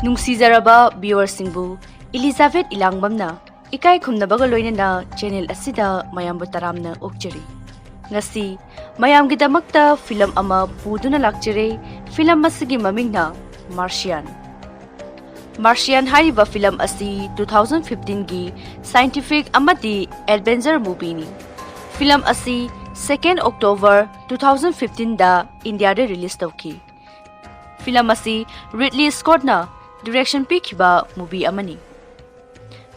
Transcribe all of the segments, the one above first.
Nungsizaraba viewersingbu Elizabeth Ilangbamna ikai khumnabaga loinana channel asida mayambu taramna okjari. Ngasi mayamgidamakta film ama puduna lakjare film asigi mamingna Martian. Martian hariba film asi 2015 gi scientific amati adventure movie ni. Film asi 2nd October 2015 da India de release tawki. Film asi Ridley Scott na direction pikiba movie amani.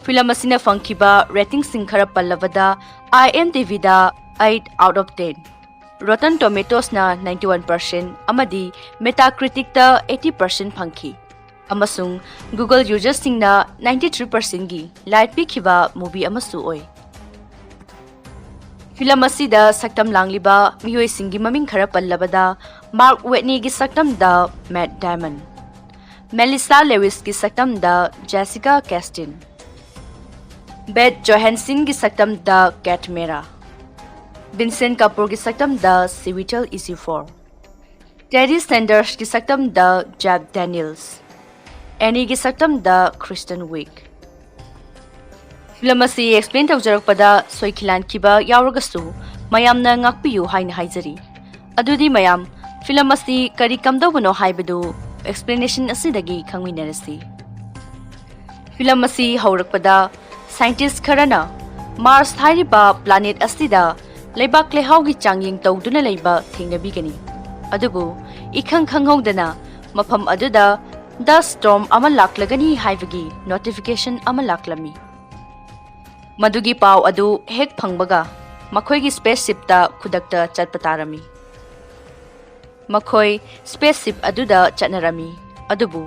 Film asina fangkiba rating sing khara pallavada IMDb da 8 out of 10. Rotten Tomatoes na 91% amadi Metacritic da 80% phangki. Amasung Google users sing na 93% gi light pikiba movie amasu oi. Film asida saktam langliba miyoi singi maming khara pallabada Mark Whitney gi saktam da Matt Damon, Melissa Lewis gi saktam da Jessica Chastain, Beth Johansson gi saktam da Kat Mera, Vincent Kapoor gi saktam da Civital EC4, Teddy Sanders gi saktam da Jab Daniels, Annie gi saktam da Kristen Wiig. Film asi explain tawjarakpada soikilan kiba yauragasu mayamna ngakpiyu haina haijari. Adudi mayam film asi kari kamdawano haibadu explanation asidagi khangminarasi. Film asi haurakpada scientist kharana Mars hariba planet asida leibak lehaugi changying tawduna leiba thengnabigani. Adubu ikhang khanghaudana mafam aduda dust storm ama laklagani haibagi notification ama laklami. Madugi pau adu hek phangbaga makhoi gi spaceship ta khudakta chatpatarami. Makhoi spaceship aduda chatnarami. Adubu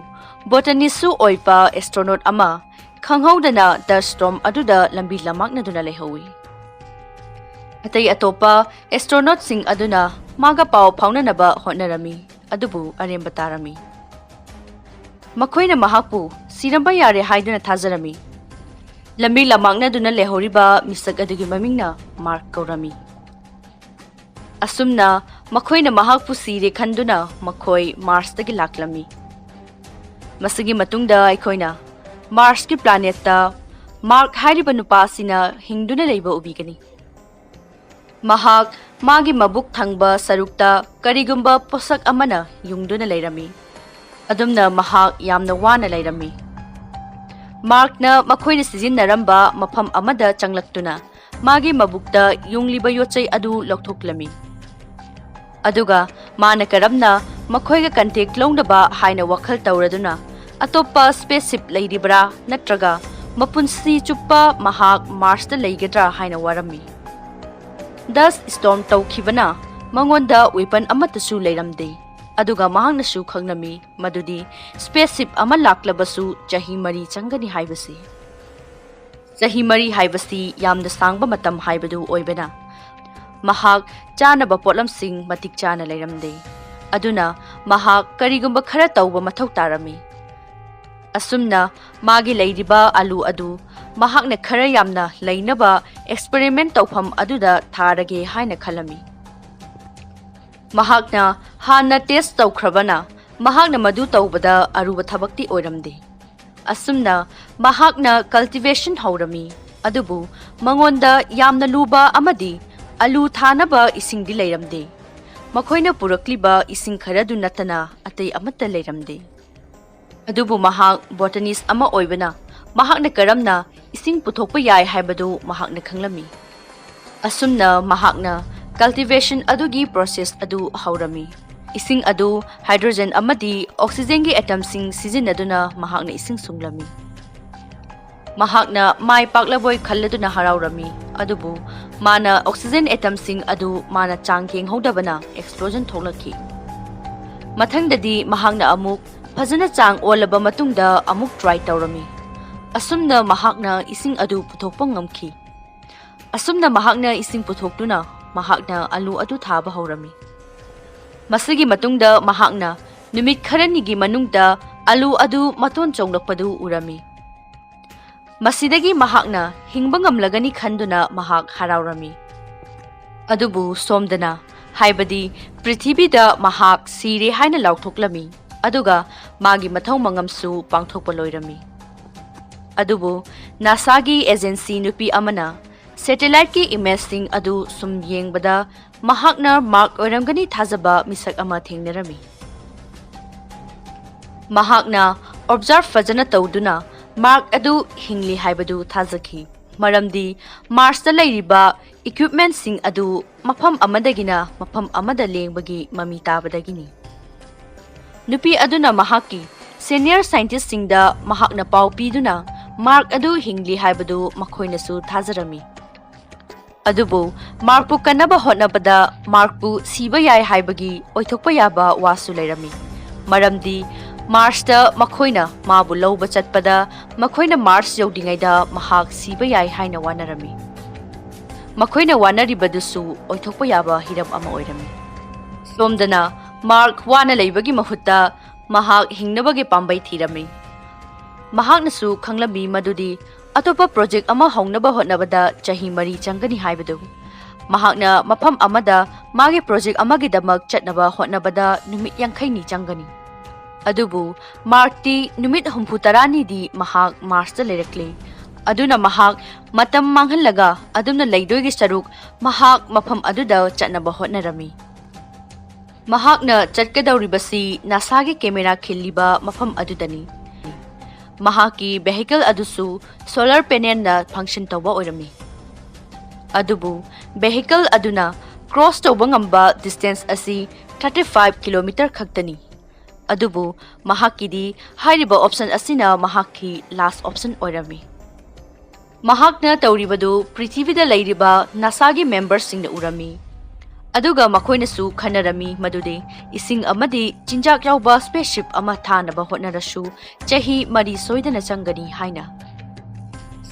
botanist su oipa astronaut ama khanghaudana dust storm aduda lambi lamakna duna lehawi. Atai atopa astronaut sing aduna maga pau phaunanaba hotnarami. Adubu aremba tarami. Makhoina mahakpu siramba yare haiduna thazarami. Lambi lamakna duna lehoriba misak adugi mamingna Mark kaurami. Asumna makhoina mahakpu sire khanduna makhoi Mars dagi laklami. Masagi matungda aikoina Mars ki planet ta Mark hariba nupa sina hingduna leiba ubigani. Mahak magi mabuk thangba sarukta karigumba posak amana yungduna leirami. Adumna mahak yamna wana leirami. Mark na makhoina sijinnaramba mafam amada changlaktuna magi mabukta yungliba yochai adu loktoklami. Aduga mana karamna makhoiga contact longdaba haina wakhal tawraduna atopa spaceship leiribra natraga mapunsi chuppa mahak Mars da leigadra haina warami. Dust storm tawkhibana mangonda weapon amatasu leiramde. Aduga mahangna su khangnami madudi spaceship ama laklabasu chahi mari changani haibasi. Chahi mari haibasi yamna sangba matam haibadu oibena. Mahak chanaba potlam sing matik chana leiramde. Aduna mahak karigumba khara tawba mathau tarami. Asumna magi leiriba alu adu mahakna khara yamna leinaba experiment tawpham aduda tharage haina khalami. Mahakna hana test tawkhrabana mahakna madu tawbada aruba thabakti oiramde. Asumna mahakna cultivation haurami. Adubu mangonda yamna luba amadi alu thanaba isingdi leiramde. Makhoina purakliba ising kharadu natana atay amata leiramde. Adubu mahak botanist ama oibana mahakna karamna ising puthokpa yai haibadu mahakna khanglami. Asumna mahakna cultivation adugi process adu haurami. Ising adu hydrogen amadi oxygen gi atom sing sizinaduna mahakna ising sunglami. Mahakna mai paklaboi khalladuna haraurami. Adubu mana oxygen atom sing adu mana changkeng hodabana explosion tholaki. Mathangdadi mahakna amuk phajana chang olaba matungda amuk try tawrami. Asumna mahakna ising adu puthokpa ngamki. Asumna mahakna ising puthoktuna mahakna alu adu thaba haurami. Masigi matungda mahakna numit kharanigi manungda alu adu maton chonglakpadu urami. Masidagi mahakna hingba ngamlagani khanduna mahak haraurami. Adubu somdana haibadi prithibida mahak sire haina lauthoklami. ꯑꯗꯨꯒ ꯃꯥꯒꯤ ꯃꯊꯧ ꯃꯉꯝꯁꯨ ꯄꯥꯡꯊꯣꯛꯄ ꯂꯣꯏꯔꯝꯃꯤ꯫ ꯑꯗꯨꯕꯨ ꯅꯥꯁꯥꯒꯤ agency ꯅꯨꯄꯤ ꯑꯃꯅ ꯁꯦꯇꯦꯂꯥꯏꯠꯀꯤ ꯏꯃꯦꯖꯁꯤꯡ ꯑꯗꯨ ꯁꯨꯝ ꯌꯦꯡꯕꯗ ꯃꯍꯥꯛꯅ ꯃꯥꯔꯛ ꯑꯣꯏꯔꯝꯒꯅꯤ ꯊꯥꯖꯕ ꯃꯤꯁꯛ ꯑꯃ ꯊꯦꯡꯅꯔꯝꯃꯤ꯫ ꯃꯍꯥꯛꯅ ꯑꯣꯕꯖꯥꯔꯚ ꯐꯖꯅ ꯇꯧꯗꯨꯅ ꯃꯥꯔꯛ ꯑꯗꯨ ꯍꯤꯡꯂꯤ ꯍꯥꯏꯕꯗꯨ ꯊꯥꯖꯈꯤ, ꯃꯔꯝꯗꯤ ꯃꯥꯔꯁꯇ ꯂꯩꯔꯤꯕ ꯏꯀ꯭ꯋꯤꯞꯃꯦꯟꯠꯁꯤꯡ ꯑꯗꯨ ꯃꯐꯝ ꯑꯃꯗꯒꯤꯅ ꯃꯐꯝ ꯑꯃꯗ ꯂꯦꯡꯕꯒꯤ ꯃꯃꯤ ꯇꯥꯕꯗꯒꯤꯅꯤ꯫ ꯅꯨꯄꯤ ꯑꯗꯨꯅ ꯃꯍꯥꯛꯀꯤ ꯁꯦꯅꯤꯌꯔ ꯁꯥꯏꯟꯇꯤꯁꯠꯁꯤꯡꯗ ꯃꯍꯥꯛꯅ ꯄꯥꯎ ꯄꯤꯗꯨꯅ ꯃꯥꯔꯛ ꯑꯗꯨ ꯍꯤꯡꯂꯤ ꯍꯥꯏꯕꯗꯨ ꯃꯈꯣꯏꯅꯁꯨ ꯊꯥꯖꯔꯝꯃꯤ꯫ ꯑꯗꯨꯕꯨ ꯃꯥꯔꯛꯄꯨ ꯀꯟꯅꯕ ꯍꯣꯠꯅꯕꯗ ꯃꯥꯔꯛꯄꯨ ꯁꯤꯕ ꯌꯥꯏ ꯍꯥꯏꯕꯒꯤ ꯑꯣꯏꯊꯣꯛꯄ ꯌꯥꯕ ꯋꯥꯁꯨ ꯂꯩꯔꯝꯃꯤ, ꯃꯔꯝꯗꯤ ꯃꯥꯔꯁꯇ ꯃꯈꯣꯏꯅ ꯃꯥꯕꯨ ꯂꯧꯕ ꯆꯠꯄꯗ ꯃꯈꯣꯏꯅ ꯃꯥꯔꯁ ꯌꯧꯗ꯭ꯔꯤꯉꯩꯗ ꯃꯍꯥꯛ ꯁꯤꯕ ꯌꯥꯏ ꯍꯥꯏꯅ ꯋꯥꯅꯔꯝꯃꯤ꯫ ꯃꯈꯣꯏꯅ ꯋꯥꯅꯔꯤꯕꯗꯨꯁꯨ ꯑꯣꯏꯊꯣꯛꯄ ꯌꯥꯕ ꯍꯤꯔꯝ ꯑꯃ ꯑꯣꯏꯔꯝꯃꯤ꯫ ꯁꯣꯝꯗꯅ ꯃꯥꯔꯛ ꯋꯥꯅ ꯂꯩꯕꯒꯤ ꯃꯍꯨꯠꯇ ꯃꯍꯥꯛ ꯍꯤꯡꯅꯕꯒꯤ ꯄꯥꯝꯕꯩ ꯊꯤꯔꯝꯃꯤ꯫ ꯃꯍꯥꯛꯅꯁꯨ ꯈꯪꯂꯝꯃꯤ ꯃꯗꯨꯗꯤ ꯑꯇꯣꯞꯄ ꯄ꯭ꯔꯣꯖꯦꯛ ꯑꯃ ꯍꯧꯅꯕ ꯍꯣꯠꯅꯕꯗ ꯆꯍꯤ 4 ꯆꯪꯒꯅꯤ ꯍꯥꯏꯕꯗꯨ꯫ ꯃꯍꯥꯛꯅ ꯃꯐꯝ ꯑꯃꯗ ꯃꯥꯒꯤ ꯄ꯭ꯔꯣꯖꯦꯛ ꯑꯃꯒꯤꯗꯃꯛ ꯆꯠꯅꯕ ꯍꯣꯠꯅꯕꯗ ꯅꯨꯃꯤꯠ 50ꯅꯤ ꯆꯪꯒꯅꯤ꯫ ꯑꯗꯨꯕꯨ ꯃꯥꯔꯛꯇꯤ ꯅꯨꯃꯤꯠ 64ꯅꯤꯗꯤ ꯃꯍꯥꯛ ꯃꯥꯔꯁꯇ ꯂꯩꯔꯛꯂꯦ, ꯑꯗꯨꯅ ꯃꯍꯥꯛ ꯃꯇꯝ ꯃꯥꯡꯍꯜꯂꯒ ꯑꯗꯨꯝꯅ ꯂꯩꯗꯣꯏꯒꯤ ꯁꯔꯨꯛ ꯃꯍꯥꯛ ꯃꯐꯝ ꯑꯗꯨꯗ ꯆꯠꯅꯕ ꯍꯣꯠꯅꯔꯝꯃꯤ꯫ ꯃꯍꯥꯛꯅ ꯆꯠꯀꯗꯧꯔꯤꯕꯁꯤ ꯅꯥꯁꯥꯒꯤ ꯀꯦꯃꯦꯔꯥ ꯈꯤꯜꯂꯤꯕ ꯃꯐꯝ ꯑꯗꯨꯗꯅꯤ꯫ ꯃꯍꯥꯛꯀꯤ ꯚꯦꯍꯤꯀꯜ ꯑꯗꯨꯁꯨ ꯁꯣꯂꯔ ꯄꯦꯅꯦꯜꯅ ꯐꯪꯁꯟ ꯇꯧꯕ ꯑꯣꯏꯔꯝꯃꯤ꯫ ꯑꯗꯨꯕꯨ ꯚꯦꯍꯤꯀꯜ ꯑꯗꯨꯅ ꯀ꯭ꯔꯣꯁ ꯇꯧꯕ ꯉꯝꯕ ꯗꯤꯁꯇꯦꯟꯁ ꯑꯁꯤ 35 ꯀꯤꯂꯣꯃꯤꯇꯔ ꯈꯛꯇꯅꯤ꯫ ꯑꯗꯨꯕꯨ ꯃꯍꯥꯛꯀꯤꯗꯤ ꯍꯥꯏꯔꯤꯕ ꯑꯣꯞꯁꯟ ꯑꯁꯤꯅ ꯃꯍꯥꯛꯀꯤ ꯂꯥꯁ ꯑꯣꯞꯁꯟ ꯑꯣꯏꯔꯝꯃꯤ꯫ ꯃꯍꯥꯛꯅ ꯇꯧꯔꯤꯕꯗꯨ ꯄ꯭ꯔꯤꯊꯤꯕꯤꯗ ꯂꯩꯔꯤꯕ ꯅꯥꯁꯥꯒꯤ ꯃꯦꯝꯕꯔꯁꯤꯡꯅ ꯎꯔꯝꯃꯤ, ꯑꯗꯨꯒ ꯃꯈꯣꯏꯅꯁꯨ ꯈꯟꯅꯔꯝꯃꯤ ꯃꯗꯨꯗꯤ ꯏꯁꯤꯡ ꯑꯃꯗꯤ ꯆꯤꯟꯖꯥꯛ ꯌꯥꯎꯕ ꯁ꯭ꯄꯦꯁꯁꯤꯞ ꯑꯃ ꯊꯥꯅꯕ ꯍꯣꯠꯅꯔꯁꯨ ꯆꯍꯤ 4 ꯁꯣꯏꯗꯅ ꯆꯪꯒꯅꯤ ꯍꯥꯏꯅ꯫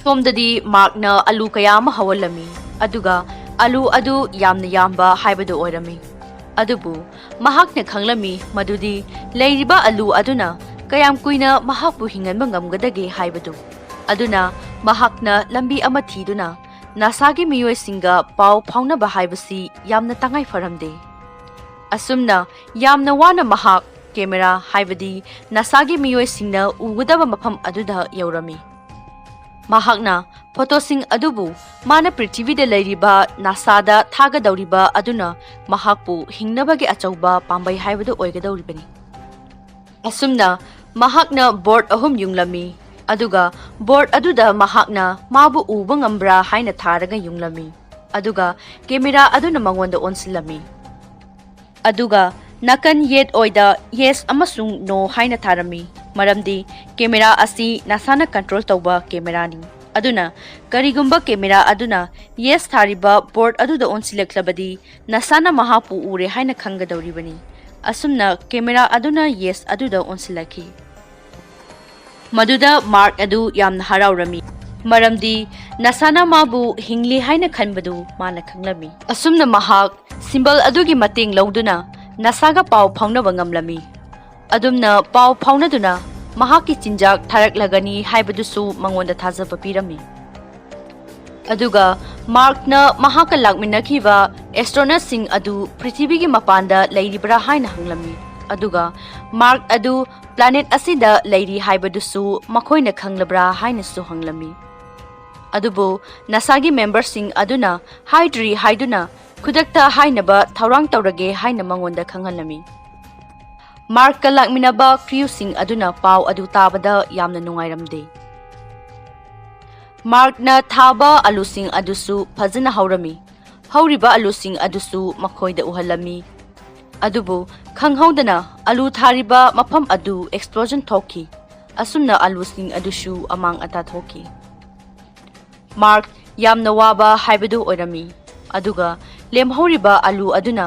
ꯁꯣꯝꯗꯗꯤ ꯃꯥꯔꯛꯅ ꯑꯂꯨ ꯀꯌꯥ ꯑꯃ ꯍꯧꯍꯜꯂꯝꯃꯤ, ꯑꯗꯨꯒ ꯑꯂꯨ ꯑꯗꯨ ꯌꯥꯝꯅ ꯌꯥꯝꯕ ꯍꯥꯏꯕꯗꯨ ꯑꯣꯏꯔꯝꯃꯤ꯫ ꯑꯗꯨꯕꯨ ꯃꯍꯥꯛꯅ ꯈꯪꯂꯝꯃꯤ ꯃꯗꯨꯗꯤ ꯂꯩꯔꯤꯕ ꯑꯂꯨ ꯑꯗꯨꯅ ꯀꯌꯥꯝ ꯀꯨꯏꯅ ꯃꯍꯥꯛꯄꯨ ꯍꯤꯡꯍꯟꯕ ꯉꯝꯒꯗꯒꯦ ꯍꯥꯏꯕꯗꯨ꯫ ꯑꯗꯨꯅ ꯃꯍꯥꯛꯅ ꯂꯝꯕꯤ ꯑꯃ ꯊꯤꯗꯨꯅ ꯅꯥꯁꯥꯒꯤ ꯃꯤꯑꯣꯏꯁꯤꯡꯒ ꯄꯥꯎ ꯐꯥꯎꯅꯕ ꯍꯥꯏꯕꯁꯤ ꯌꯥꯝꯅ ꯇꯉꯥꯏ ꯐꯔꯝꯗꯦ꯫ ꯑꯁꯨꯝꯅ ꯌꯥꯝꯅ ꯋꯥꯅ ꯃꯍꯥꯛ ꯀꯦꯃꯦꯔꯥ ꯍꯥꯏꯕꯗꯤ ꯅꯥꯁꯥꯒꯤ ꯃꯤꯑꯣꯏꯁꯤꯡꯅ ꯎꯒꯗꯕ ꯃꯐꯝ ꯑꯗꯨꯗ ꯌꯧꯔꯝꯃꯤ꯫ ꯃꯍꯥꯛꯅ ꯐꯣꯇꯣꯁꯤꯡ ꯑꯗꯨꯕꯨ ꯃꯥꯅ ꯄ꯭ꯔꯤꯊꯤꯕꯤꯗ ꯂꯩꯔꯤꯕ ꯅꯥꯁꯥꯗ ꯊꯥꯒꯗꯧꯔꯤꯕ ꯑꯗꯨꯅ ꯃꯍꯥꯛꯄꯨ ꯍꯤꯡꯅꯕꯒꯤ ꯑꯆꯧꯕ ꯄꯥꯝꯕꯩ ꯍꯥꯏꯕꯗꯨ ꯑꯣꯏꯒꯗꯧꯔꯤꯕꯅꯤ꯫ ꯑꯁꯨꯝꯅ ꯃꯍꯥꯛꯅ ꯕꯣꯔꯗ 3 ꯌꯨꯡꯂꯝꯃꯤ, ꯑꯗꯨꯒ ꯕꯣꯔꯗ ꯑꯗꯨꯗ ꯃꯍꯥꯛꯅ ꯃꯥꯕꯨ ꯎꯕ ꯉꯝꯕ꯭ꯔꯥ ꯍꯥꯏꯅ ꯊꯥꯔꯒ ꯌꯨꯡꯂꯝꯃꯤ, ꯑꯗꯨꯒ ꯀꯦꯃꯦꯔꯥ ꯑꯗꯨꯅ ꯃꯉꯣꯟꯗ ꯑꯣꯟꯁꯤꯜꯂꯝꯃꯤ꯫ ꯑꯗꯨꯒ ꯅꯥꯀꯟ ꯌꯦꯠ ꯑꯣꯏꯗ ꯌꯦꯁ ꯑꯃꯁꯨꯡ ꯅꯣ ꯍꯥꯏꯅ ꯊꯥꯔꯝꯃꯤ, ꯃꯔꯝꯗꯤ ꯀꯦꯃꯦꯔꯥ ꯑꯁꯤ ꯅꯥꯁꯥꯅ ꯀꯟꯇ꯭ꯔꯣꯜ ꯇꯧꯕ ꯀꯦꯃꯦꯔꯥꯅꯤ꯫ ꯑꯗꯨꯅ ꯀꯔꯤꯒꯨꯝꯕ ꯀꯦꯃꯦꯔꯥ ꯑꯗꯨꯅ ꯌꯦꯁ ꯊꯥꯔꯤꯕ ꯕꯣꯔꯗ ꯑꯗꯨꯗ ꯑꯣꯟꯁꯤꯜꯂꯛꯂꯕꯗꯤ ꯅꯥꯁꯥꯅ ꯃꯍꯥꯛꯄꯨ ꯎꯔꯦ ꯍꯥꯏꯅ ꯈꯪꯒꯗꯧꯔꯤꯕꯅꯤ꯫ ꯑꯁꯨꯝꯅ ꯀꯦꯃꯦꯔꯥ ꯑꯗꯨꯅ ꯌꯦꯁ ꯑꯗꯨꯗ ꯑꯣꯟꯁꯤꯜꯂꯛꯈꯤ꯫ ꯃꯗꯨꯗ ꯃꯥꯔꯛ ꯑꯗꯨ ꯌꯥꯝꯅ ꯍꯔꯥꯎꯔꯝꯃꯤ, ꯃꯔꯝꯗꯤ ꯅꯥꯁꯥꯅ ꯃꯥꯕꯨ ꯍꯤꯡꯂꯤ ꯍꯥꯏꯅ ꯈꯟꯕꯗꯨ ꯃꯥꯅ ꯈꯪꯂꯝꯃꯤ꯫ ꯑꯁꯨꯝꯅ ꯃꯍꯥꯛ ꯁꯤꯝꯕꯜ ꯑꯗꯨꯒꯤ ꯃꯇꯦꯡ ꯂꯧꯗꯨꯅ ꯅꯥꯁꯥꯒ ꯄꯥꯎ ꯐꯥꯎꯅꯕ ꯉꯝꯂꯝꯃꯤ꯫ ꯑꯗꯨꯝꯅ ꯄꯥꯎ ꯐꯥꯎꯅꯗꯨꯅ ꯃꯍꯥꯛꯀꯤ ꯆꯤꯟꯖꯥꯛ ꯊꯥꯔꯛꯂꯒꯅꯤ ꯍꯥꯏꯕꯗꯨꯁꯨ ꯃꯉꯣꯟꯗ ꯊꯥꯖꯕ ꯄꯤꯔꯝꯃꯤ꯫ ꯑꯗꯨꯒ ꯃꯥꯔꯛꯅ ꯃꯍꯥꯛꯀ ꯂꯥꯛꯃꯤꯟꯅꯈꯤꯕ ꯑꯦꯁꯇ꯭ꯔꯣꯅꯠꯁꯤꯡ ꯑꯗꯨ ꯄ꯭ꯔꯤꯊꯤꯕꯤꯒꯤ ꯃꯄꯥꯟꯗ ꯂꯩꯔꯤꯕ꯭ꯔꯥ ꯍꯥꯏꯅ ꯍꯪꯂꯝꯃꯤ, ꯑꯗꯨꯒ ꯃꯥꯔꯛ ꯑꯗꯨ ꯄ꯭ꯂꯥꯅꯦꯠ ꯑꯁꯤꯗ ꯂꯩꯔꯤ ꯍꯥꯏꯕꯗꯨꯁꯨ ꯃꯈꯣꯏꯅ ꯈꯪꯂꯕ꯭ꯔꯥ ꯍꯥꯏꯅꯁꯨ ꯍꯪꯂꯝꯃꯤ꯫ ꯑꯗꯨꯕꯨ ꯅꯥꯁꯥꯒꯤ ꯃꯦꯝꯕꯔꯁꯤꯡ ꯑꯗꯨꯅ ꯍꯥꯏꯗ꯭ꯔꯤ ꯍꯥꯏꯗꯨꯅ ꯈꯨꯗꯛꯇ ꯍꯥꯏꯅꯕ ꯊꯧꯔꯥꯡ ꯇꯧꯔꯒꯦ ꯍꯥꯏꯅ ꯃꯉꯣꯟꯗ ꯈꯪꯍꯜꯂꯝꯃꯤ꯫ ꯃꯥꯔꯛꯀ ꯂꯥꯛꯃꯤꯟꯅꯕ ꯀ꯭ꯔꯤꯎꯁꯤꯡ ꯑꯗꯨꯅ ꯄꯥꯎ ꯑꯗꯨ ꯇꯥꯕꯗ ꯌꯥꯝꯅ ꯅꯨꯡꯉꯥꯏꯔꯝꯗꯦ꯫ ꯃꯥꯔꯛꯅ ꯊꯥꯕ ꯑꯂꯨꯁꯤꯡ ꯑꯗꯨꯁꯨ ꯐꯖꯅ ꯍꯧꯔꯝꯃꯤ, ꯍꯧꯔꯤꯕ ꯑꯂꯨꯁꯤꯡ ꯑꯗꯨꯁꯨ ꯃꯈꯣꯏꯗ ꯎꯍꯜꯂꯝꯃꯤ꯫ ꯑꯗꯨꯕꯨ ꯈꯪꯍꯧꯗꯅ ꯑꯂꯨ ꯊꯥꯔꯤꯕ ꯃꯐꯝ ꯑꯗꯨ ꯑꯦꯛꯁꯄ꯭ꯂꯣꯖꯟ ꯊꯣꯛꯈꯤ, ꯑꯁꯨꯝꯅ ꯑꯂꯨꯁꯤꯡ ꯑꯗꯨꯁꯨ ꯑꯃꯥꯡ ꯑꯇꯥ ꯊꯣꯛꯈꯤ꯫ ꯃꯥꯔꯛ ꯌꯥꯝꯅ ꯋꯥꯕ ꯍꯥꯏꯕꯗꯨ ꯑꯣꯏꯔꯝꯃꯤ, ꯑꯗꯨꯒ ꯂꯦꯝꯍꯧꯔꯤꯕ ꯑꯂꯨ ꯑꯗꯨꯅ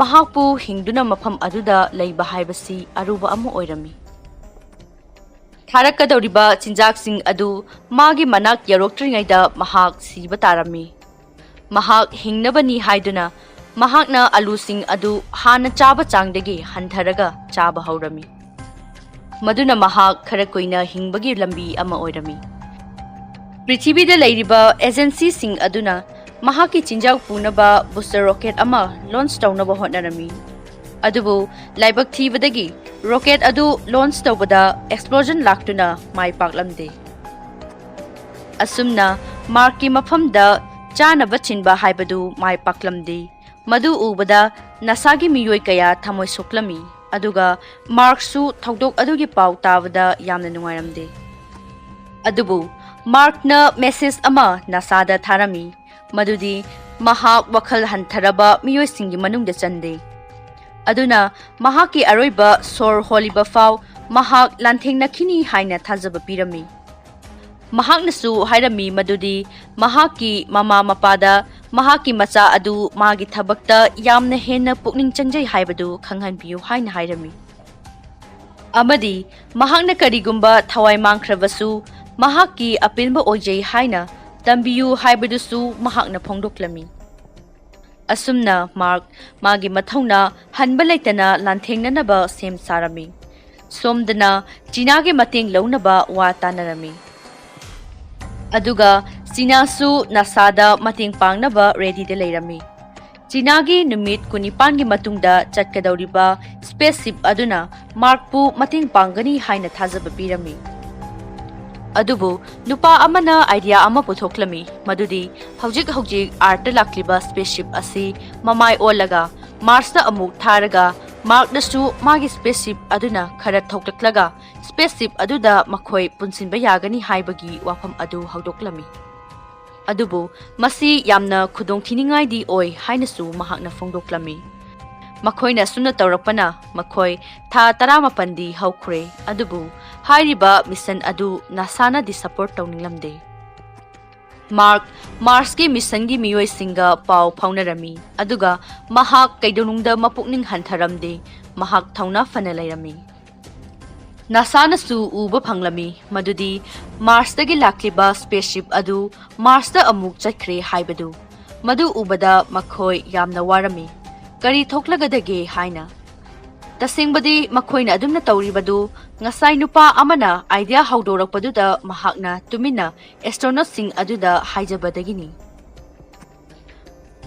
ꯃꯍꯥꯛꯄꯨ ꯍꯤꯡꯗꯨꯅ ꯃꯐꯝ ꯑꯗꯨꯗ ꯂꯩꯕ ꯍꯥꯏꯕꯁꯤ ꯑꯔꯨꯕ ꯑꯃ ꯑꯣꯏꯔꯝꯃꯤ꯫ ꯊꯥꯔꯛꯀꯗꯧꯔꯤꯕ ꯆꯤꯟꯖꯥꯛꯁꯤꯡ ꯑꯗꯨ ꯃꯥꯒꯤ ꯃꯅꯥꯛ ꯌꯧꯔꯛꯇ꯭ꯔꯤꯉꯩꯗ ꯃꯍꯥꯛ ꯁꯤꯕ ꯇꯥꯔꯝꯃꯤ꯫ ꯃꯍꯥꯛ ꯍꯤꯡꯅꯕꯅꯤ ꯍꯥꯏꯗꯨꯅ ꯃꯍꯥꯛꯅ ꯑꯂꯨꯁꯤꯡ ꯑꯗꯨ ꯍꯥꯟꯅ ꯆꯥꯕ ꯆꯥꯡꯗꯒꯤ ꯍꯟꯊꯔꯒ ꯆꯥꯕ ꯍꯧꯔꯝꯃꯤ, ꯃꯗꯨꯅ ꯃꯍꯥꯛ ꯈꯔ ꯀꯨꯏꯅ ꯍꯤꯡꯕꯒꯤ ꯂꯝꯕꯤ ꯑꯃ ꯑꯣꯏꯔꯝꯃꯤ꯫ ꯄ꯭ꯔꯤꯊꯤꯕꯤꯗ ꯂꯩꯔꯤꯕ ꯑꯦꯖꯦꯟꯁꯤꯁꯤꯡ ꯑꯗꯨꯅ ꯃꯍꯥꯛꯀꯤ ꯆꯤꯟꯖꯥꯛ ꯄꯨꯅꯕ ꯕꯨꯁꯇꯔ ꯔꯣꯀꯦꯠ ꯑꯃ ꯂꯣꯟꯆ ꯇꯧꯅꯕ ꯍꯣꯠꯅꯔꯝꯃꯤ꯫ ꯑꯗꯨꯕꯨ ꯂꯥꯏꯕꯛ ꯊꯤꯕꯗꯒꯤ ꯔꯣꯀꯦꯠ ꯑꯗꯨ ꯂꯣꯟꯆ ꯇꯧꯕꯗ ꯑꯦꯛꯁꯄ꯭ꯂꯣꯖꯟ ꯂꯥꯛꯇꯨꯅ ꯃꯥꯏ ꯄꯥꯛꯂꯝꯗꯦ꯫ ꯑꯁꯨꯝꯅ ꯃꯥꯔꯛꯀꯤ ꯃꯐꯝꯗ ꯆꯥꯅꯕ ꯊꯤꯟꯕ ꯍꯥꯏꯕꯗꯨ ꯃꯥꯏ ꯄꯥꯛꯂꯝꯗꯦ꯫ ꯃꯗꯨ ꯎꯕꯗ ꯅꯥꯁꯥꯒꯤ ꯃꯤꯑꯣꯏ ꯀꯌꯥ ꯊꯃꯣꯏ ꯁꯣꯛꯂꯝꯃꯤ ꯑꯗꯨꯒ ꯃꯥꯔꯛꯁꯨ ꯊꯧꯗꯣꯛ ꯑꯗꯨꯒꯤ ꯄꯥꯎ ꯇꯥꯕꯗ ꯌꯥꯝꯅ ꯅꯨꯡꯉꯥꯏꯔꯝꯗꯦ꯫ ꯑꯗꯨꯕꯨ ꯃꯥꯔꯛꯅ ꯃꯦꯁꯦꯖ ꯑꯃ ꯅꯥꯁꯥꯗ ꯊꯥꯔꯝꯃꯤ ꯃꯗꯨꯗꯤ ꯃꯍꯥꯛ ꯋꯥꯈꯜ ꯍꯟꯊꯔꯕ ꯃꯤꯑꯣꯏꯁꯤꯡꯒꯤ ꯃꯅꯨꯡꯗ ꯆꯟꯗꯦ꯫ ꯑꯗꯨꯅ ꯃꯍꯥꯛꯀꯤ ꯑꯔꯣꯏꯕ ꯁꯣꯔ ꯍꯣꯜꯂꯤꯕ ꯐꯥꯎ ꯃꯍꯥꯛ ꯂꯥꯟꯊꯦꯡꯅꯈꯤꯅꯤ ꯍꯥꯏꯅ ꯊꯥꯖꯕ ꯄꯤꯔꯝꯃꯤ꯫ ꯃꯍꯥꯛꯅꯁꯨ ꯍꯥꯏꯔꯝꯃꯤ ꯃꯗꯨꯗꯤ ꯃꯍꯥꯛꯀꯤ ꯃꯃꯥ ꯃꯄꯥꯗ ꯃꯍꯥꯛꯀꯤ ꯃꯆꯥ ꯑꯗꯨ ꯃꯥꯒꯤ ꯊꯕꯛꯇ ꯌꯥꯝꯅ ꯍꯦꯟꯅ ꯄꯨꯛꯅꯤꯡ ꯆꯪꯖꯩ ꯍꯥꯏꯕꯗꯨ ꯈꯪꯍꯟꯕꯤꯌꯨ ꯍꯥꯏꯅ ꯍꯥꯏꯔꯝꯃꯤ꯫ ꯑꯃꯗꯤ ꯃꯍꯥꯛꯅ ꯀꯔꯤꯒꯨꯝꯕ ꯊꯋꯥꯏ ꯃꯥꯡꯈ꯭ꯔꯕꯁꯨ ꯃꯍꯥꯛꯀꯤ ꯑꯄꯦꯟꯕ ꯑꯣꯏꯖꯩ ꯍꯥꯏꯅ ꯇꯝꯕꯤꯌꯨ ꯍꯥꯏꯕꯗꯨꯁꯨ ꯃꯍꯥꯛꯅ ꯐꯣꯡꯗꯣꯛꯂꯝꯃꯤ꯫ ꯑꯁꯨꯝꯅ ꯃꯥꯔꯛ ꯃꯥꯒꯤ ꯃꯊꯧꯅꯥ ꯍꯟꯕ ꯂꯩꯇꯅ ꯂꯥꯟꯊꯦꯡꯅꯅꯕ ꯁꯦꯝ ꯁꯥꯔꯝꯃꯤ꯫ ꯁꯣꯝꯗꯅ ꯆꯤꯅꯥꯒꯤ ꯃꯇꯦꯡ ꯂꯧꯅꯕ ꯋꯥ ꯇꯥꯅꯔꯝꯃꯤ꯫ ꯑꯗꯨꯒ ꯆꯤꯅꯥꯁꯨ ꯅꯥꯁꯥꯗ ꯃꯇꯦꯡ ꯄꯥꯡꯅꯕ ꯔꯦꯗꯤꯗ ꯂꯩꯔꯝꯃꯤ꯫ ꯆꯤꯅꯥꯒꯤ ꯅꯨꯃꯤꯠ 19ꯒꯤ ꯃꯇꯨꯡꯗ ꯆꯠꯀꯗꯧꯔꯤꯕ ꯁ꯭ꯄꯦꯁꯁꯤꯞ ꯑꯗꯨꯅ ꯃꯥꯔꯛꯄꯨ ꯃꯇꯦꯡ ꯄꯥꯡꯒꯅꯤ ꯍꯥꯏꯅ ꯊꯥꯖꯕ ꯄꯤꯔꯝꯃꯤ꯫ ꯑꯗꯨꯕꯨ ꯅꯨꯄꯥ ꯑꯃꯅ ꯑꯥꯏꯗꯤꯌꯥ ꯑꯃ ꯄꯨꯊꯣꯛꯂꯝꯃꯤ ꯃꯗꯨꯗꯤ ꯍꯧꯖꯤꯛ ꯑꯥꯔꯊꯇ ꯂꯥꯛꯂꯤꯕ ꯁ꯭ꯄꯦꯁꯁꯤꯞ ꯑꯁꯤ ꯃꯃꯥꯏ ꯑꯣꯜꯂꯒ ꯃꯥꯔꯁꯇ ꯑꯃꯨꯛ ꯊꯥꯔꯒ ꯃꯥꯔꯛꯅꯁꯨ ꯃꯥꯒꯤ ꯁ꯭ꯄꯦꯁꯁꯤꯞ ꯑꯗꯨꯅ ꯈꯔ ꯊꯧꯒꯠꯂꯒ ꯁ꯭ꯄꯦꯁꯁꯤꯞ ꯑꯗꯨꯗ ꯃꯈꯣꯏ ꯄꯨꯟꯁꯤꯟꯕ ꯌꯥꯒꯅꯤ ꯍꯥꯏꯕꯒꯤ ꯋꯥꯐꯝ ꯑꯗꯨ ꯍꯧꯗꯣꯛꯂꯝꯃꯤ꯫ ꯑꯗꯨꯕꯨ ꯃꯁꯤ ꯌꯥꯝꯅ ꯈꯨꯗꯣꯡꯊꯤꯅꯤꯡꯉꯥꯏꯗꯤ ꯑꯣꯏ ꯍꯥꯏꯅꯁꯨ ꯃꯍꯥꯛꯅ ꯐꯣꯡꯗꯣꯛꯂꯝꯃꯤ꯫ ꯃꯈꯣꯏꯅ ꯑꯁꯨꯝꯅ ꯇꯧꯔꯛꯄꯅ ꯃꯈꯣꯏ ꯊꯥ 18ꯗꯤ ꯍꯧꯈ꯭ꯔꯦ ꯑꯗꯨꯕꯨ ꯍꯥꯏꯔꯤꯕ ꯃꯤꯁꯟ ꯑꯗꯨ ꯅꯥꯁꯥꯅꯗꯤ ꯁꯄꯣꯔꯠ ꯇꯧꯅꯤꯡꯂꯝꯗꯦ꯫ ꯃꯥꯔꯛ ꯃꯥꯔꯁꯀꯤ ꯃꯤꯁꯟꯒꯤ ꯃꯤꯑꯣꯏꯁꯤꯡꯒ ꯄꯥꯎ ꯐꯥꯎꯅꯔꯝꯃꯤ ꯑꯗꯨꯒ ꯃꯍꯥꯛ ꯀꯩꯗꯧꯅꯨꯡꯗ ꯃꯄꯨꯛꯅꯤꯡ ꯍꯟꯊꯔꯝꯗꯦ꯫ ꯃꯍꯥꯛ ꯊꯧꯅꯥ ꯐꯅ ꯂꯩꯔꯝꯃꯤ꯫ ꯅꯥꯁꯥꯅꯁꯨ ꯎꯕ ꯐꯪꯂꯝꯃꯤ ꯃꯗꯨꯗꯤ ꯃꯥꯔꯁꯇꯒꯤ ꯂꯥꯛꯂꯤꯕ ꯁ꯭ꯄꯦꯁꯁꯤꯞ ꯑꯗꯨ ꯃꯥꯔꯁꯇ ꯑꯃꯨꯛ ꯆꯠꯈ꯭ꯔꯦ ꯍꯥꯏꯕꯗꯨ꯫ ꯃꯗꯨ ꯎꯕꯗ ꯃꯈꯣꯏ ꯌꯥꯝꯅ ꯋꯥꯔꯝꯃꯤ ꯀꯔꯤ ꯊꯣꯛꯂꯒꯗꯒꯦ ꯍꯥꯏꯅ꯫ ꯇꯁꯦꯡꯕꯗꯤ ꯃꯈꯣꯏꯅ ꯑꯗꯨꯝꯅ ꯇꯧꯔꯤꯕꯗꯨ ꯉꯁꯥꯏ ꯅꯨꯄꯥ ꯑꯃꯅ ꯑꯥꯏꯗꯤꯌꯥ ꯍꯧꯗꯣꯔꯛꯄꯗꯨꯗ ꯃꯍꯥꯛꯅ ꯇꯨꯃꯤꯟꯅ ꯑꯦꯁꯇ꯭ꯔꯣꯅꯣꯠꯁꯤꯡ ꯑꯗꯨꯗ ꯍꯥꯏꯖꯕꯗꯒꯤꯅꯤ꯫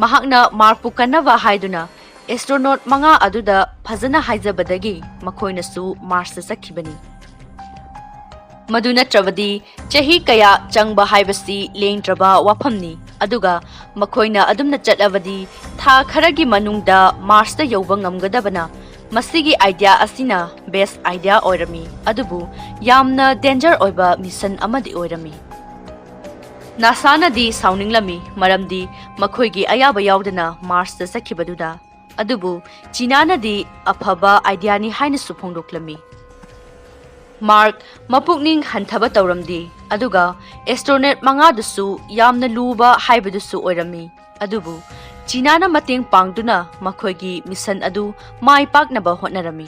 ꯃꯍꯥꯛꯅ ꯃꯥꯔꯛꯄꯨ ꯀꯟꯅꯕ ꯍꯥꯏꯗꯨꯅ ꯑꯦꯁꯇ꯭ꯔꯣꯅꯣꯠ 5 ꯑꯗꯨꯗ ꯐꯖꯅ ꯍꯥꯏꯖꯕꯗꯒꯤ ꯃꯈꯣꯏꯅꯁꯨ ꯃꯥꯔꯁꯇ ꯆꯠꯈꯤꯕꯅꯤ꯫ ꯃꯗꯨ ꯅꯠꯇ꯭ꯔꯕꯗꯤ ꯆꯍꯤ ꯀꯌꯥ ꯆꯪꯕ ꯍꯥꯏꯕꯁꯤ ꯂꯦꯡꯗ꯭ꯔꯕ ꯋꯥꯐꯝꯅꯤ ꯑꯗꯨꯒ ꯃꯈꯣꯏꯅ ꯑꯗꯨꯝꯅ ꯆꯠꯂꯕꯗꯤ ꯊꯥ ꯈꯔꯒꯤ ꯃꯅꯨꯡꯗ ꯃꯥꯔꯁꯇ ꯌꯧꯕ ꯉꯝꯒꯗꯕꯅ ꯃꯁꯤꯒꯤ ꯑꯥꯏꯗꯤꯌꯥ ꯑꯁꯤꯅ ꯕꯦꯁ ꯑꯥꯏꯗꯤꯌꯥ ꯑꯣꯏꯔꯝꯃꯤ ꯑꯗꯨꯕꯨ ꯌꯥꯝꯅ ꯗꯦꯟꯖꯔ ꯑꯣꯏꯕ ꯃꯤꯁꯟ ꯑꯃꯗꯤ ꯑꯣꯏꯔꯝꯃꯤ꯫ ꯅꯥꯁꯥꯅꯗꯤ ꯁꯥꯎꯅꯤꯡꯂꯝꯃꯤ ꯃꯔꯝꯗꯤ ꯃꯈꯣꯏꯒꯤ ꯑꯌꯥꯕ ꯌꯥꯎꯗꯅ ꯃꯥꯔꯁꯇ ꯆꯠꯈꯤꯕꯗꯨꯗ ꯑꯗꯨꯕꯨ ꯆꯤꯅꯥꯅꯗꯤ ꯑꯐꯕ ꯑꯥꯏꯗꯤꯌꯥꯅꯤ ꯍꯥꯏꯅꯁꯨ ꯐꯣꯡꯗꯣꯛꯂꯝꯃꯤ꯫ ꯃꯥꯔꯛ ꯃꯄꯨꯛꯅꯤꯡ ꯍꯟꯊꯕ ꯇꯧꯔꯝꯗꯦ ꯑꯗꯨꯒ ꯑꯦꯁꯇ꯭ꯔꯣꯅꯣꯠ 5ꯗꯨꯁꯨ ꯌꯥꯝꯅ ꯂꯨꯕ ꯍꯥꯏꯕꯗꯨꯁꯨ ꯑꯣꯏꯔꯝꯃꯤ ꯑꯗꯨꯕꯨ ꯆꯤꯅꯥꯅ ꯃꯇꯦꯡ ꯄꯥꯡꯗꯨꯅ ꯃꯈꯣꯏꯒꯤ ꯃꯤꯁꯟ ꯑꯗꯨ ꯃꯥꯏ ꯄꯥꯛꯅꯕ ꯍꯣꯠꯅꯔꯝꯃꯤ꯫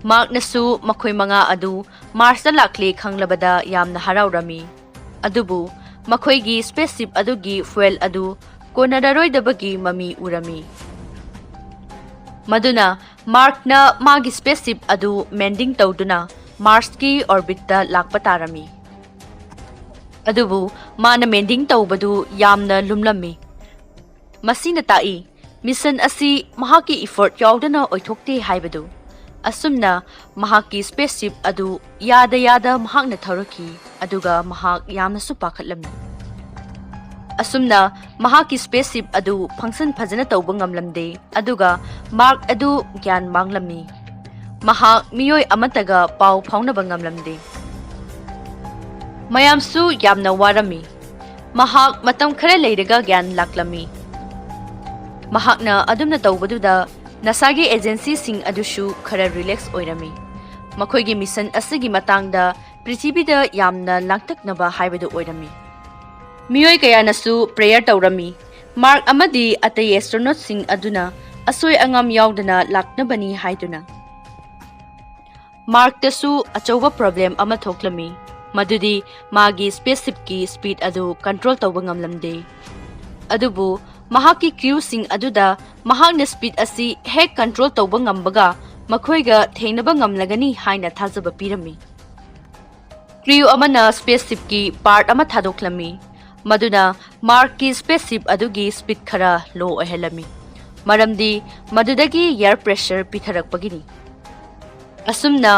ꯃꯥꯔꯛꯅꯁꯨ ꯃꯈꯣꯏ 5 ꯑꯗꯨ ꯃꯥꯔꯁꯇ ꯂꯥꯛꯂꯦ ꯈꯪꯂꯕꯗ ꯌꯥꯝꯅ ꯍꯔꯥꯎꯔꯝꯃꯤ ꯑꯗꯨꯕꯨ ꯃꯈꯣꯏꯒꯤ ꯁ꯭ꯄꯦꯁꯁꯤꯞ ꯑꯗꯨꯒꯤ ꯐ꯭ꯌꯨꯑꯦꯜ ꯑꯗꯨ ꯀꯣꯟꯅꯔꯔꯣꯏꯗꯕꯒꯤ ꯃꯃꯤ ꯎꯔꯝꯃꯤ꯫ ꯃꯗꯨꯅ ꯃꯥꯔꯛꯅ ꯃꯥꯒꯤ ꯁ꯭ꯄꯦꯁꯁꯤꯞ ꯑꯗꯨ ꯃꯦꯟꯗꯤꯡ ꯇꯧꯗꯨꯅ ꯃꯥꯔꯁꯀꯤ ꯑꯣꯔꯕꯤꯠꯇ ꯂꯥꯛꯄ ꯇꯥꯔꯝꯃꯤ꯫ ꯑꯗꯨꯕꯨ ꯃꯥꯅ ꯃꯦꯟꯗꯤꯡ ꯇꯧꯕꯗꯨ ꯌꯥꯝꯅ ꯂꯨꯝꯂꯝꯃꯤ꯫ ꯃꯁꯤꯅ ꯇꯥꯛꯏ ꯃꯤꯁꯟ ꯑꯁꯤ ꯃꯍꯥꯛꯀꯤ ꯏꯐꯣꯔꯠ ꯌꯥꯎꯗꯅ ꯑꯣꯏꯊꯣꯛꯇꯦ ꯍꯥꯏꯕꯗꯨ꯫ ꯑꯁꯨꯝꯅ ꯃꯍꯥꯛꯀꯤ ꯁ꯭ꯄꯦꯁꯁꯤꯞ ꯑꯗꯨ ꯌꯥꯗ ꯃꯍꯥꯛꯅ ꯊꯧꯔꯛꯈꯤ ꯑꯗꯨꯒ ꯃꯍꯥꯛ ꯌꯥꯝꯅꯁꯨ ꯄꯥꯈꯠꯂꯝꯃꯤ꯫ ꯑꯁꯨꯝꯅ ꯃꯍꯥꯛꯀꯤ ꯁ꯭ꯄꯦꯁꯁꯤꯞ ꯑꯗꯨ ꯐꯪꯁꯟ ꯐꯖꯅ ꯇꯧꯕ ꯉꯝꯂꯝꯗꯦ ꯑꯗꯨꯒ ꯃꯥꯔꯛ ꯑꯗꯨ ꯒ꯭ꯌꯥꯟ ꯃꯥꯡꯂꯝꯃꯤ꯫ ꯃꯍꯥꯛ ꯃꯤꯑꯣꯏ ꯑꯃꯠꯇꯒ ꯄꯥꯎ ꯐꯥꯎꯅꯕ ꯉꯝꯂꯝꯗꯦ꯫ ꯃꯌꯥꯝꯁꯨ ꯌꯥꯝꯅ ꯋꯥꯔꯝꯃꯤ꯫ ꯃꯍꯥꯛ ꯃꯇꯝ ꯈꯔ ꯂꯩꯔꯒ ꯒ꯭ꯌꯥꯟ ꯂꯥꯛꯂꯝꯃꯤ꯫ ꯃꯍꯥꯛꯅ ꯑꯗꯨꯝꯅ ꯇꯧꯕꯗꯨꯗ ꯅꯥꯁꯥꯒꯤ ꯑꯦꯖꯦꯟꯁꯤꯁꯤꯡ ꯑꯗꯨꯁꯨ ꯈꯔ ꯔꯤꯂꯦꯛꯁ ꯑꯣꯏꯔꯝꯃꯤ꯫ ꯃꯈꯣꯏꯒꯤ ꯃꯤꯁꯟ ꯑꯁꯤꯒꯤ ꯃꯇꯥꯡꯗ ꯄ꯭ꯔꯤꯊꯤꯕꯤꯗ ꯌꯥꯝꯅ ꯂꯥꯡꯇꯛꯅꯕ ꯍꯥꯏꯕꯗꯨ ꯑꯣꯏꯔꯝꯃꯤ꯫ ꯃꯤꯑꯣꯏ ꯀꯌꯥꯅꯁꯨ ꯄ꯭ꯔꯦꯌꯔ ꯇꯧꯔꯝꯃꯤ ꯃꯥꯔꯛ ꯑꯃꯗꯤ ꯑꯇꯩ ꯑꯦꯁꯇ꯭ꯔꯣꯅꯣꯠꯁꯤꯡ ꯑꯗꯨꯅ ꯑꯁꯣꯏ ꯑꯉꯥꯝ ꯌꯥꯎꯗꯅ ꯂꯥꯛꯅꯕꯅꯤ ꯍꯥꯏꯗꯨꯅ꯫ ꯃꯥꯔꯛꯇꯁꯨ ꯑꯆꯧꯕ ꯄ꯭ꯔꯣꯕ꯭ꯂꯦꯝ ꯑꯃ ꯊꯣꯛꯂꯝꯃꯤ ꯃꯗꯨꯗꯤ ꯃꯥꯒꯤ ꯁ꯭ꯄꯦꯁꯁꯤꯞꯀꯤ ꯁ꯭ꯄꯤꯗ ꯑꯗꯨ ꯀꯟꯇ꯭ꯔꯣꯜ ꯇꯧꯕ ꯉꯝꯂꯝꯗꯦ꯫ ꯑꯗꯨꯕꯨ ꯃꯍꯥꯛꯀꯤ ꯀ꯭ꯔꯨꯁꯤꯡ ꯑꯗꯨꯗ ꯃꯍꯥꯛꯅ ꯁ꯭ꯄꯤꯗ ꯑꯁꯤ ꯍꯦꯛ ꯀꯟꯇ꯭ꯔꯣꯜ ꯇꯧꯕ ꯉꯝꯕꯒ ꯃꯈꯣꯏꯒ ꯊꯦꯡꯅꯕ ꯉꯝꯂꯒꯅꯤ ꯍꯥꯏꯅ ꯊꯥꯖꯕ ꯄꯤꯔꯝꯃꯤ꯫ ꯀ꯭ꯔꯨ ꯑꯃꯅ ꯁ꯭ꯄꯦꯁꯁꯤꯞꯀꯤ ꯄꯥꯔꯠ ꯑꯃ ꯊꯥꯗꯣꯛꯂꯝꯃꯤ ꯃꯗꯨꯅ ꯃꯥꯔꯛꯀꯤ ꯁ꯭ꯄꯦꯁꯁꯤꯞ ꯑꯗꯨꯒꯤ ꯁ꯭ꯄꯤꯗ ꯈꯔ ꯂꯣ ꯑꯣꯏꯍꯜꯂꯝꯃꯤ꯫ ꯃꯔꯝꯗꯤ ꯃꯗꯨꯗꯒꯤ ꯌꯥꯔ ꯄ꯭ꯔꯦꯁꯔ ꯄꯤꯊꯔꯛꯄꯒꯤꯅꯤ꯫ ꯑꯁꯨꯝꯅ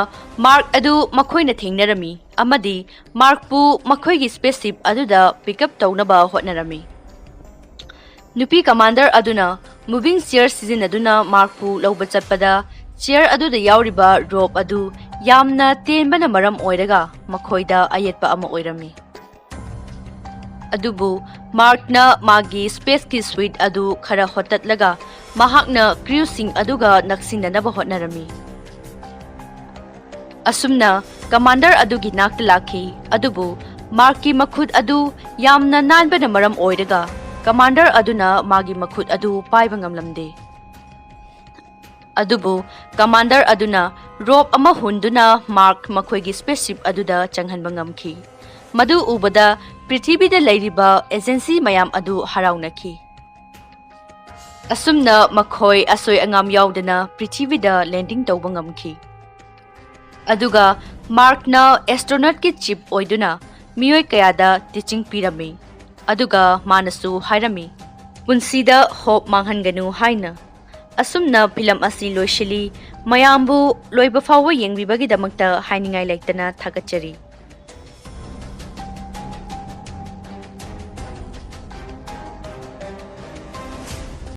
ꯃꯥꯔꯛ ꯑꯗꯨ ꯃꯈꯣꯏꯅ ꯊꯦꯡꯅꯔꯝꯃꯤ ꯑꯃꯗꯤ ꯃꯥꯔꯛꯄꯨ ꯃꯈꯣꯏꯒꯤ ꯁ꯭ꯄꯦꯁꯁꯤꯞ ꯑꯗꯨꯗ ꯄꯤꯛꯑꯞ ꯇꯧꯅꯕ ꯍꯣꯠꯅꯔꯝꯃꯤ꯫ ꯅꯨꯄꯤ ꯀꯃꯥꯟꯗꯔ ꯑꯗꯨꯅ ꯃꯨꯚꯤꯡ ꯆꯤꯌꯔ ꯁꯤꯖꯤꯟꯅꯗꯨꯅ ꯃꯥꯔꯛꯄꯨ ꯂꯧꯕ ꯆꯠꯄꯗ ꯆꯤꯌꯔ ꯑꯗꯨꯗ ꯌꯥꯎꯔꯤꯕ ꯔꯣꯞ ꯑꯗꯨ ꯌꯥꯝꯅ ꯇꯦꯟꯕꯅ ꯃꯔꯝ ꯑꯣꯏꯔꯒ ꯃꯈꯣꯏꯗ ꯑꯌꯦꯠꯄ ꯑꯃ ꯑꯣꯏꯔꯝꯃꯤ꯫ ꯑꯗꯨꯕꯨ ꯃꯥꯔꯛꯅ ꯃꯥꯒꯤ ꯁ꯭ꯄꯦꯁꯀꯤ ꯁꯨꯏꯠ ꯑꯗꯨ ꯈꯔ ꯍꯣꯠꯇꯠꯂꯒ ꯃꯍꯥꯛꯅ ꯀ꯭ꯔꯤꯎꯁꯤꯡ ꯑꯗꯨꯒ ꯅꯛꯁꯤꯟꯅꯅꯕ ꯍꯣꯠꯅꯔꯝꯃꯤ꯫ ꯑꯁꯨꯝꯅ ꯀꯃꯥꯟꯗꯔ ꯑꯗꯨꯒꯤ ꯅꯥꯛꯇ ꯂꯥꯛꯈꯤ, ꯑꯗꯨꯕꯨ ꯃꯥꯔꯛꯀꯤ ꯃꯈꯨꯠ ꯑꯗꯨ ꯌꯥꯝꯅ ꯅꯥꯟꯕꯅ ꯃꯔꯝ ꯑꯣꯏꯔꯒ ꯀꯃꯥꯟꯗꯔ ꯑꯗꯨꯅ ꯃꯥꯒꯤ ꯃꯈꯨꯠ ꯑꯗꯨ ꯄꯥꯏꯕ ꯉꯝꯂꯝꯗꯦ꯫ ꯑꯗꯨꯕꯨ ꯀꯃꯥꯟꯗꯔ ꯑꯗꯨꯅ ꯔꯣꯞ ꯑꯃ ꯍꯨꯟꯗꯨꯅ ꯃꯥꯔꯛ ꯃꯈꯣꯏꯒꯤ ꯁ꯭ꯄꯦꯁꯁꯤꯞ ꯑꯗꯨꯗ ꯆꯪꯍꯟꯕ ꯉꯝꯈꯤ꯫ ꯃꯗꯨ ꯎꯕꯗ ꯄ꯭ꯔꯤꯊꯤꯕꯤꯗ ꯂꯩꯔꯤꯕ ꯑꯦꯖꯦꯟꯁꯤ ꯃꯌꯥꯝ ꯑꯗꯨ ꯍꯔꯥꯎꯅꯈꯤ꯫ ꯑꯁꯨꯝꯅ ꯃꯈꯣꯏ ꯑꯁꯣꯏ ꯑꯉꯥꯝ ꯌꯥꯎꯗꯅ ꯄ꯭ꯔꯤꯊꯤꯕꯤꯗ ꯂꯦꯟꯗꯤꯡ ꯇꯧꯕ ꯉꯝꯈꯤ꯫ ꯑꯗꯨꯒ ꯃꯥꯔꯛꯅ ꯑꯦꯁꯇ꯭ꯔꯣꯅꯠꯀꯤ ꯆꯤꯞ ꯑꯣꯏꯗꯨꯅ ꯃꯤꯑꯣꯏ ꯀꯌꯥꯗ ꯇꯤꯆꯤꯡ ꯄꯤꯔꯝꯃꯤ, ꯑꯗꯨꯒ ꯃꯥꯅꯁꯨ ꯍꯥꯏꯔꯝꯃꯤ, ꯄꯨꯟꯁꯤꯗ ꯍꯣꯞ ꯃꯥꯡꯍꯟꯒꯅꯨ ꯍꯥꯏꯅ꯫ ꯑꯁꯨꯝꯅ ꯐꯤꯂꯝ ꯑꯁꯤ ꯂꯣꯏꯁꯤꯜꯂꯤ꯫ ꯃꯌꯥꯝꯕꯨ ꯂꯣꯏꯕ ꯐꯥꯎꯕ ꯌꯦꯡꯕꯤꯕꯒꯤꯗꯃꯛꯇ ꯍꯥꯏꯅꯤꯡꯉꯥꯏ ꯂꯩꯇꯅ ꯊꯥꯒꯠꯆꯔꯤ꯫